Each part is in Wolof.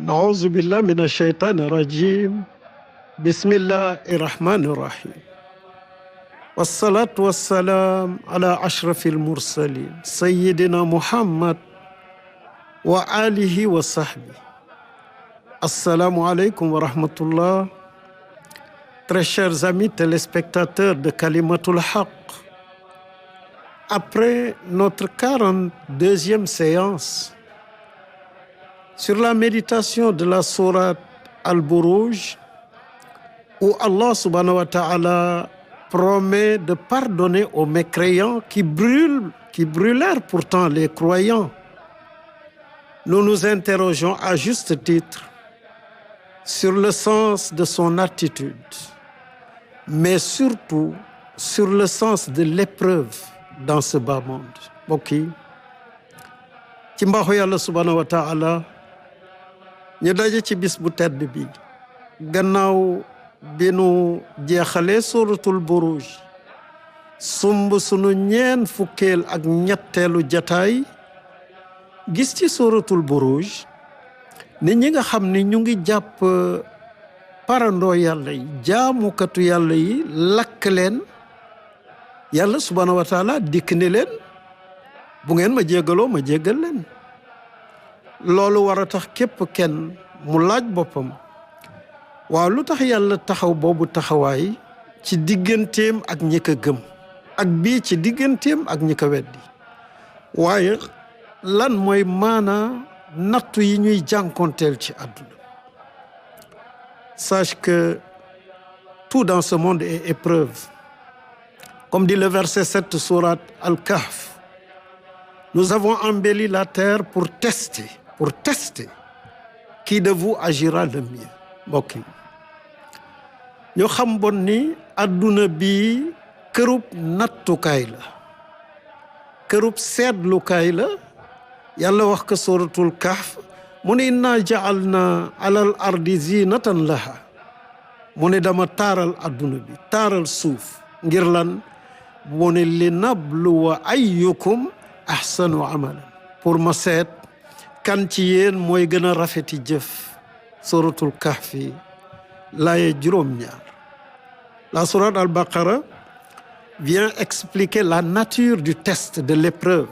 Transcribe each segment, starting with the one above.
نعوذ بالله من الشيطان الرجيم. بسم الله الرحمن الرحيم. والصلاة والسلام على أشرف المرسلين سيدنا محمد وآله وصحبه. Assalamu alaikum wa rahmatullah. Très chers amis téléspectateurs de Kalimatul Haq, après notre 42e séance sur la méditation de la sourate Al-Buruj, où Allah subhanahu wa ta'ala promet de pardonner aux mécréants qui brûlèrent pourtant les croyants, nous nous interrogeons à juste titre sur le sens de son attitude, mais surtout sur le sens de l'épreuve dans ce bas monde. Mbokk yi, ci mbaaxu yàlla subhanahu wa ta'ala ñu daje ci bis bu tedd bi gannaaw bi nu jeexalee suratul buruj sumb sunu ñeen fukkeel ak ñetteelu jataay gis ci suratul buruj nit ñi nga xam ni ñu ngi jàpp parandoo yàlla yi jaamukatu yàlla yi lakk leen, yàlla subhanahu wa taala dikk ni leen bu ngeen ma jéggaloo ma jéggal leen. loolu war a tax képp kenn mu laaj boppam, waaw lu tax yàlla taxaw boobu taxawaay ci digganteem ak ñi ko gëm ak bii ci digganteem ak ñi ko weddi, waaye lan mooy maanaa nattu yi ñuy jànkonteel ci àdduna. Sache que tout dans ce monde est épreuve. Comme dit le verset 7 sourate Al-Kahf, nous avons embelli la terre pour tester qui de vous agira le mieux. Mbokk yi ñu xam bon ni àdduna bi kërub nattukaay la, kërub seetlukaay la. yàlla wax ko suratul kahf mu ne inna ja'alna alal ardi zinatan laha, mu ne dama taaral adduna bi, taaral suuf ngir lan? mu ne li nabluwa ayyukum ahsanu amalan, pour ma seet kan ci yéen mooy gën a rafeti jëf. suratul kahf yi laaye juróom-ñaar. La sourate al-Baqara vient expliquer la nature du test, de l'épreuve.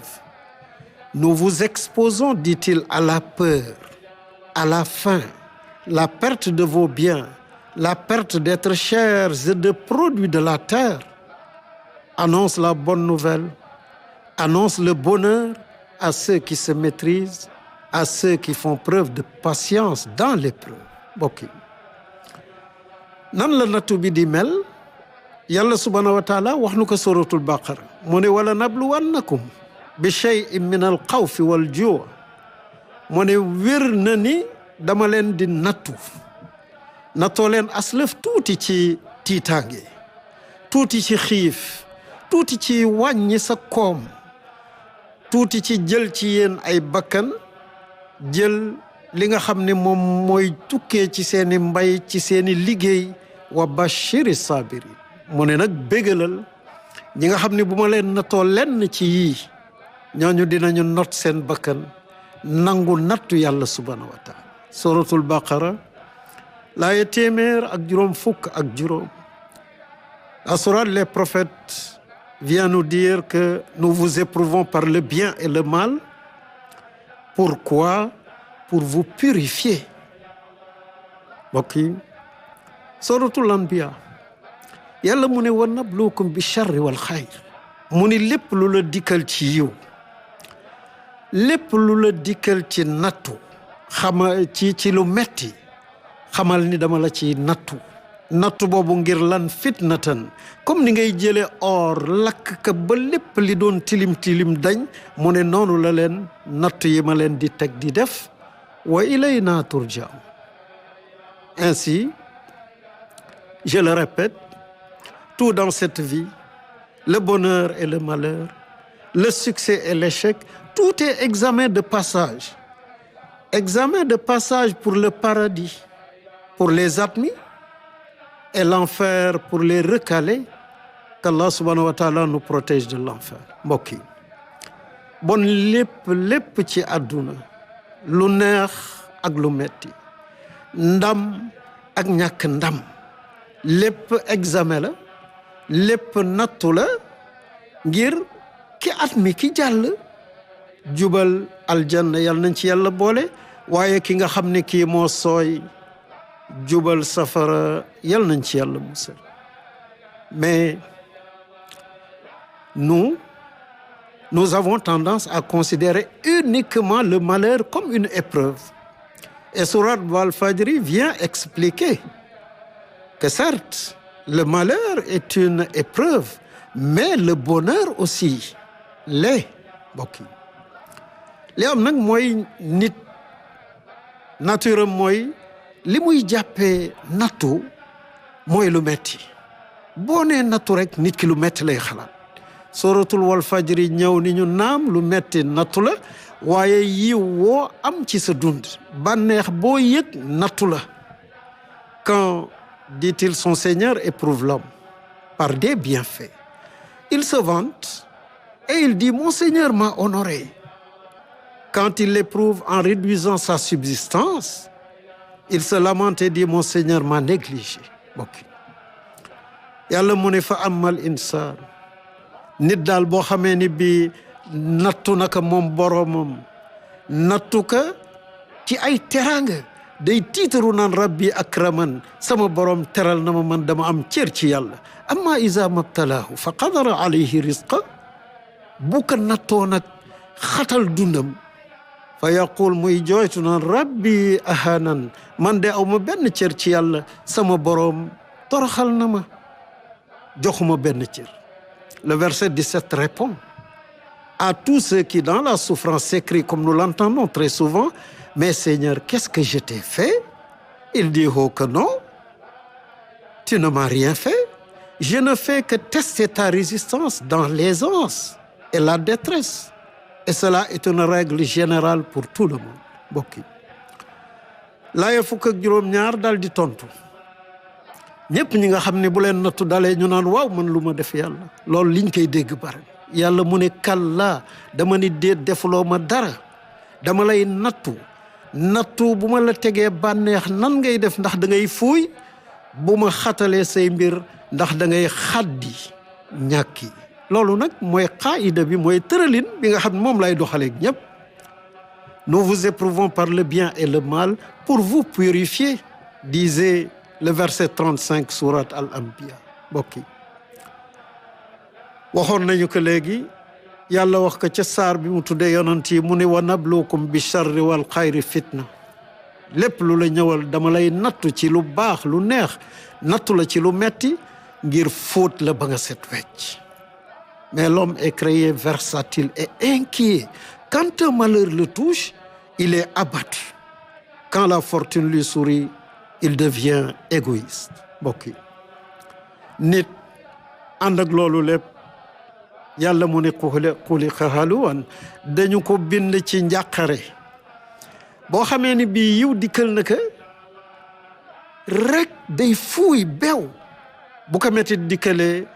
Nous vous exposons, dit-il, à la peur, à la faim, la perte de vos biens, la perte d'êtres chers et de produits de la terre. Annonce la bonne nouvelle, annonce le bonheur à ceux qui se maîtrisent, à ceux qui font preuve de patience dans l'épreuve. Mbokk yi nan la nattu bi di mel? Yàlla subhanahu wa taala wax nu ko suratul Baqara mu ne wala nabluwannakum bi shay'in min al xawfi wal juu', mu ne wér na ni dama leen di nattoo leen aslëf tuuti ci tiitaange, tuuti ci xiif, tuuti ci wàññi sa koom, tuuti ci jël ci yéen ay bakkan, jël li nga xam ne moom mooy tukkee ci seeni mbay, ci seeni liggéey. wa bashiri sabirin, mu ne nag bégalal ñi nga xam ne bu ma leen nattoo lenn ci yii ñooñu dinañu not seen bakkan nangu nattu yàlla subhanahu wa taala. suratul Baqara laaye téeméer ak juróom fukk ak juróom. La sourate les prophètes vient nous dire que nous vous éprouvons par le bien et le mal. Pourquoi? Pour vous purifier. Mbokk yi suratul Anbiya yàlla mu ne wa nabluukum bi charri wal xayr, mu ni lépp lu la dikkal ci yiw, lépp lu la dikkal ci nattu, ci lu metti, xamal ni dama la ci nattu boobu ngir lan? fitnatan, comme ni ngay jële or lakk ka ba lépp li doon tilim tilim dañ, mu ne noonu la leen nattu yi ma leen di teg di def. wa ilayna turja'un. Ainsi, je le répète, tout dans cette vie, le bonheur et le malheur, le succès et l'échec, tout est examen de passage. Examen de passage pour le paradis, pour les admis, et l'enfer pour les recalés. Qu'Allah subhanahu wa ta'ala nous protège de l'enfer. Mbokk yi bon lépp ci àdduna lu neex ak lu metti ndam ak ñàkk ndam lépp examen la lépp nattu la ngir ki at mi ki jàll jubal aljanna yal nañ ci yàlla boole waaye ki nga xam ne kii moo sooy jubal safara yal nañ ci yàlla musal mais nous avons tendance à considérer uniquement le malheur comme une épreuve. Et sourate Al-Fajr vient expliquer que certes, le malheur est une épreuve, mais le bonheur aussi l'est. Bokk li am nag mooy nit nature mooy li muy jàppee nattu mooy lu metti boo nee nattu rek nit ki lu metti lay xalaat suratul wal fajri ñëw ni ñu naam lu metti nattu la waaye yiw woo am ci sa dund bànneex boo yëg nattu la quand dit-il son Seigneur éprouve l'homme par des bienfaits il se vante et il dit mon Seigneur m'a honoré quand il l'éprouve en réduisant sa subsistance il se lamente et dit mon Seigneur m'a négligé bokk yàlla mu ne fa amal insaan nit daal boo xamee ni bi nattu naka moom boroomam nattu ka ci ay teraanga day tiitaru naan rabbi akraman sama boroom teral na ma man dama am cër ci yàlla amma iza mabtalaahu fa qadara alayhi rizqa bu ko nattoo nag xatal dundam fa yaqul muy jooytu naan rabbi ahanan man de aw ma benn cër ci yàlla sama boroom toroxal na ma joxuma benn cër le verset 17 répond à tous ceux qui dans la souffrance s'écrient comme nous l'entendons très souvent mais Seigneur qu'est-ce que je t'ai fait il dit oh que non tu ne m'as rien fait je ne fais que tester ta résistance dans l'aisance et la détresse et cela est une règle générale pour tout le monde mbokk yi laaya fukk ak juróom-ñaar dal di tontu ñëpp ñi nga xam ne bu leen nattu dalee ñu naan waaw man lu ma def yàlla loolu liñ koy dégg bare yàlla mu ne kalla dama ni déet defuloo ma dara dama lay nattu bu ma la tegee bànneex nan ngay def ndax da ngay fuuy bu ma xatalee say mbir ndax da ngay xaddi ñàkki loolu nag mooy qaïda bi mooy tëralin bi nga xam ne moom lay doxaleeg ñëpp nous vous éprouvons par le bien et le mal pour vous purifier disait le verset 35 sourate Al-Anbiya mbokk yi waxoon nañu ko léegi yàlla wax ko ca saar bi mu tuddee yonent yi mu ne wa nabluukum bi charri wal xayri fitna lépp lu la ñëwal dama lay nattu ci lu baax lu neex nattu la ci lu metti ngir fóot la ba nga set wecc mais l'homme est créé versatile et inquiet quand un malheur le touche il est abattu quand la fortune lui sourit il devient égoïste mbokk yi nit ànd ak loolu lépp yàlla mu ne xuliqa haluwan dañu ko bind ci njàqare boo xamee ni bii yiw dikkal na ka rek day fuuy beew bu ko metti dikkalee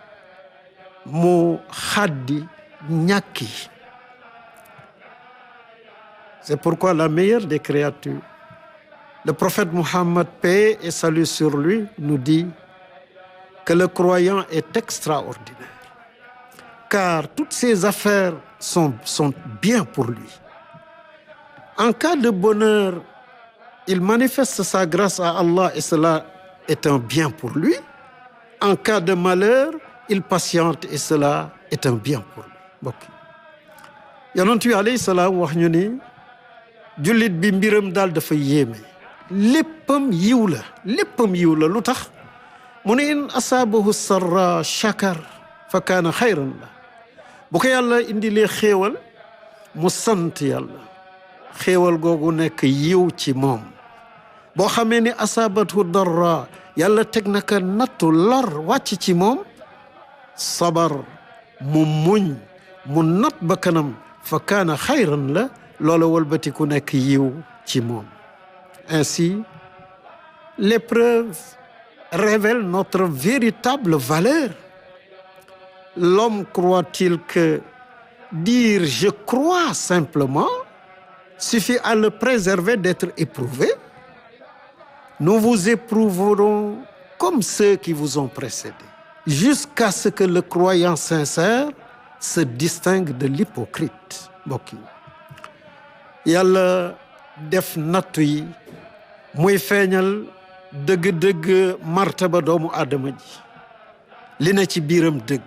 mu xaddi ñàkki c'est pourquoi la meilleure des créatures le prophète Mohammed, paix et salut sur lui, nous dit que le croyant est extraordinaire, car toutes ses affaires sont bien pour lui. En cas de bonheur, il manifeste sa grâce à Allah et cela est un bien pour lui. En cas de malheur, il patiente et cela est un bien pour lui. Mbokk yonent bi alayhi salaam wax ñu ni jullit bi mbiram daal dafa yéeme léppam yiw la lu tax mu ne in asaabahu sarra shakar fa kaana xayran la bu ko yàlla indilee xéewal mu sant yàlla xéewal googu nekk yiw ci moom boo xamee ni asaabathu darra yàlla teg na ka nattu lor wàcc ci moom sabar mu muñ mu nat ba kanam fa kaana xayran la loola walbatiku nekk yiw ci moom. Ainsi, l'épreuve révèle notre véritable valeur. L'homme croit-il que dire je crois simplement suffit à le préserver d'être éprouvé? nous vous éprouverons comme ceux qui vous ont précédés, jusqu'à ce que le croyant sincère se distingue de l'hypocrite. mbokk yi yàlla def nattu yi muy feeñal dëgg-dëgg martaba doomu aadama ji li na ci biiram dëgg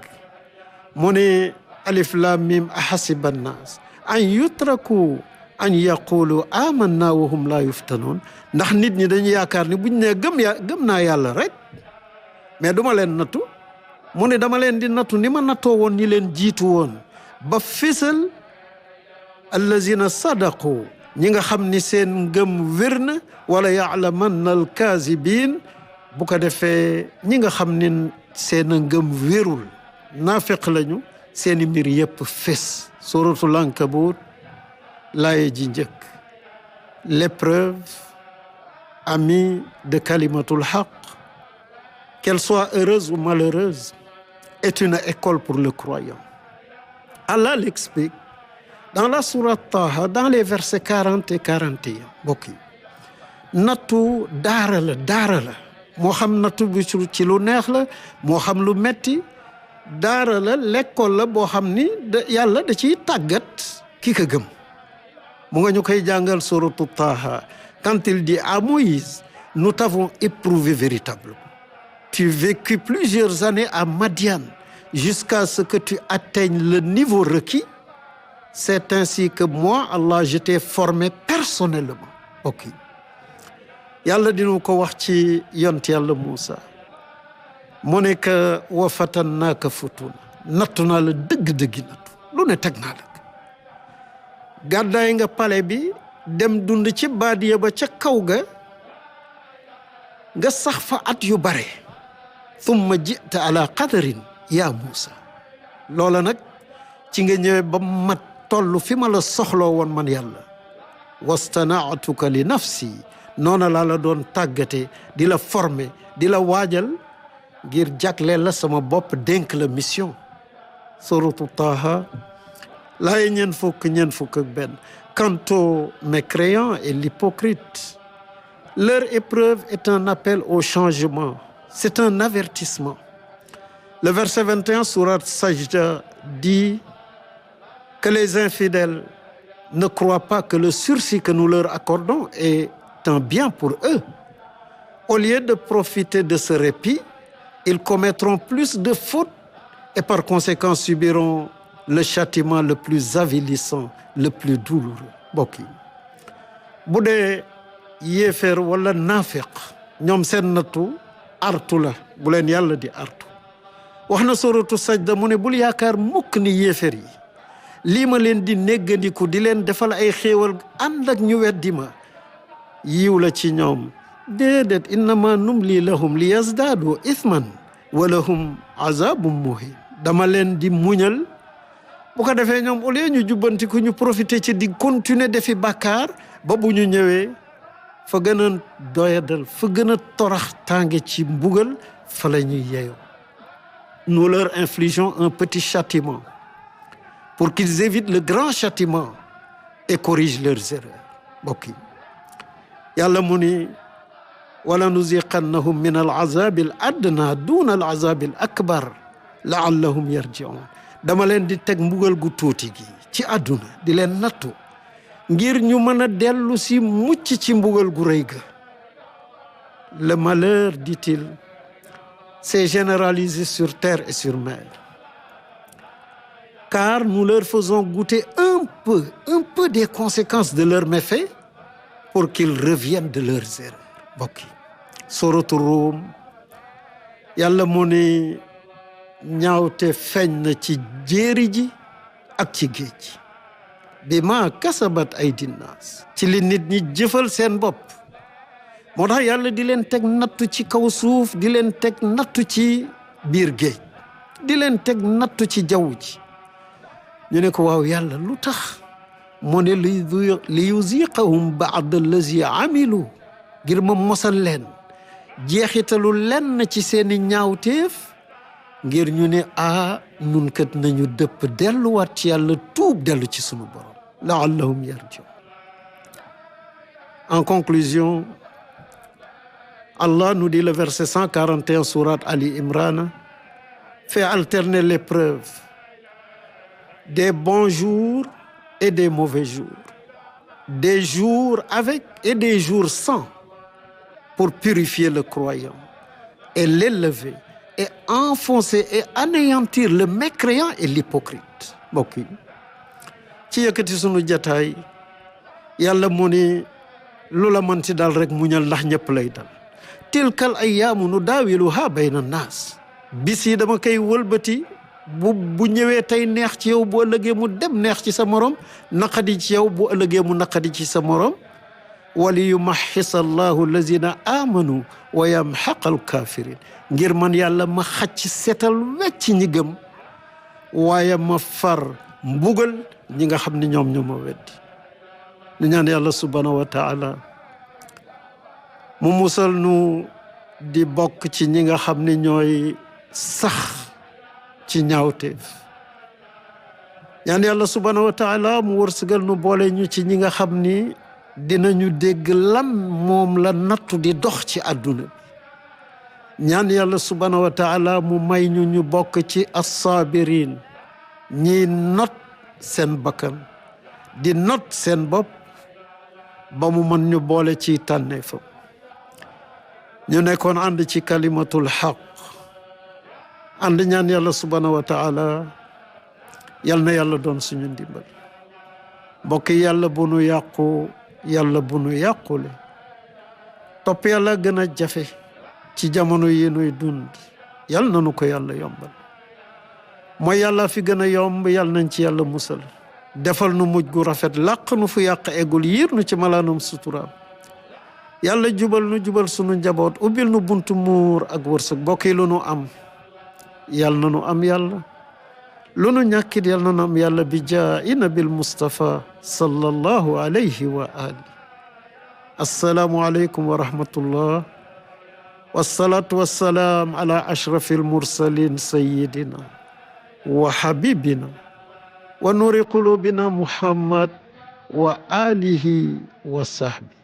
mu ne alif lam mim ahasiba annaas an yutraku an yaqulu amanna wa hum la yuftanoon ndax nit ñi dañu yaakaar ni buñ ne gëm naa yàlla rek mais duma leen nattu mu ne dama leen di nattu ni ma nattoo woon ñi leen jiitu woon ba fésal allazina sadaqu ñi nga xam ni seen ngëm wér na wala yaalamanna alkaazibin bu ko defee ñi nga xam ni seen ngëm wérul naafeq lañu seeni mbir yépp fés suratul ankabut laaye ji njëkk l'épreuve amie de kalimatul haq, qu'elle soit heureuse ou malheureuse, est une école pour le croyant. Allah l'explique dans la sourate Taha, dans les versets 40 et 41. mbokk yi nattu daara la moo xam nattu bi ci lu neex la moo xam lu metti daara la l'école la boo xam ni yàlla da ciy tàggat ki ko gëm mu nga ñu koy jàngal sourate Taha quand il dit à Moïse, nous t'avons éprouvé véritablement. Tu vécus plusieurs années à Madian jusqu'à ce que tu atteignes le niveau requis. C'est ainsi que moi, Allah, je t'ai formé personnellement. ok yàlla dinu ko wax ci yont yàlla Moussa mu ne que wa fatannaaka futuna nattu naa la dëgg-dëggi nattu lu ne teg naa la gàddaay nga pale bi dem dund ci baadiya ba ca kaw ga nga sax fa at yu bare thumma jita ala qadarin ya Moussa loola nag ci nga ñëwee ba mat toll fi ma la soxloo woon man yàlla wastanaatuka li nafsi noona laa la doon tàggate di la former di la waajal ngir jagleel la sama bopp dénk la mission suratu Taha laaye ñeen fukk ak benn. Quant aux mécréants et l'hypocrite, leur épreuve est un appel au changement, c'est un avertissement. Le verset 21 sourate Sajda dit que les infidèles ne croient pas que le sursis que nous leur accordons est un bien pour eux. Au lieu de profiter de ce répit, ils commettront plus de fautes et par conséquent subiront le châtiment le plus avilissant, le plus douloureux. mbokk yi bu dee yéeféer wala naafiq ñoom seen nattu artu la bu leen yàlla di artu wax na suratu Sajda mu ne bul yaakaar mukk ni yéeféer yi lii ma leen di néggandiku di leen defal ay xéewal ànd ak ñu weddi ma yiw la ci ñoom déedéet innama numli lahum li yazdaadu ithman wa lahum azabum muhin dama leen di muñal bu ko defee ñoom au lieu ñu jubbanti ku ñu profité ci di continuer defi bàkkaar ba bu ñu ñëwee fa gën a doyadal fa gën a torax tànge ci mbugal fa la ñuy yeyoo. Nous leur infligeons un petit châtiment pour qu'ils évitent le grand châtiment et corrigent leurs erreurs. mbokk yi yàlla mu ni wala nuziqannahum min al azabi al adna duna al azabi al akbar laallahum yarjiun dama leen di teg mbugal gu tuuti gi ci àdduna di leen nattu ngir ñu mën a dellu si mucc ci mbugal gu rëy ga. Le malheur, dit-il, s'est généralisé sur terre et sur mer, car nous leur faisons goûter un peu des conséquences de leurs méfaits pour qu'ils reviennent de leurs erreurs. mbokk yi Sourate Rum yàlla moo ne ñaawte feeñ na ci jéeri ji ak ci géej gi bi ma kasabat aydin naas ci li nit ñi jëfal seen bopp. moo tax yàlla di leen teg nattu ci kaw suuf di leen teg nattu ci biir géej di leen teg nattu ci jaww ji ñu ne ko waaw yàlla lu tax mu ne li yuziqahum ba'da allazi amilu ngir ma mosal leen jeexitalu lenn ci seeni ñaawteef ngir ñu ne nun kat nañu dëpp delluwaat ci yàlla tuub dellu ci sunu borom laallahum yarjiun. En conclusion, Allah nous dit le verset 141 sourate Ali Imran, fait alterner l'épreuve des bons jours et des mauvais jours, des jours avec et des jours sans, pour purifier le croyant et l'élever et enfoncer et anéantir le mécréant et l'hypocrite. mbokk yi ci yëkkati sunu jataay yàlla mu ni lu la mën ci dal rek muñal ndax ñëpp lay dal. tilkal ayyaamu nudaawiluhaa bayna naas, bis yi dama koy wëlbati bu ñëwee tey neex ci yow bu ëllëgee mu dem neex ci sa morom, naqadi ci yow bu ëllëgee mu naqadi ci sa morom. wali yumaxisa allahu allazina amanu wa yamxaqa alkafirin, ngir man yàlla ma xacc setal wecc ñi gëm waaye ma far mbugal ñi nga xam ne ñoom ñoo ma weddi. ñu ñaan yàlla subhanahu wa taala mu musal nu di bokk ci ñi nga xam ne ñooy sax ci ñaawteef. ñaan yàlla subhanahu wa taala mu wërsëgal nu boole ñu ci ñi nga xam ni dinañu dégg lan moom la nattu di dox ci àdduna bi. ñaan yàlla subhanahu wa taala mu may ñu bokk ci assaabirin, ñi not seen bakkan di not seen bopp ba mu mën ñu boole ci tànneefam. ñu nekkoon ànd ci kalimatul xaq, ànd ñaan yàlla subhanahu wa taala yal na yàlla doon suñu ndimbal. mbokk yàlla bu nu yàqu, yàlla bu nu yàqule. topp yàlla gën a jafe ci jamono yi nuy dund, yal na nu ko yàlla yombal. mooy yàlla fi gën a yomb, yal nañ ci yàlla musal. defal nu mujj gu rafet, làq nu fu yàq eggul, yiir nu ci malaanum suturaam. yàlla jubal nu jubal sunu njaboot, ubbil nu buntu muur ak wërsëg. mbokk yi lu nu am yal na nu am yàlla, lu nu ñàkkit yal na nu am yàlla, bi jaa'i nabil Mustafa sallallahu alayhi wa ali. assalaamu aleykum wa rahmatullah, wassalaatu wassalaam ala ashrafil mursalin sayyidina wa habibina wa nuri qulubina Muhammad wa alihi wa sahbi.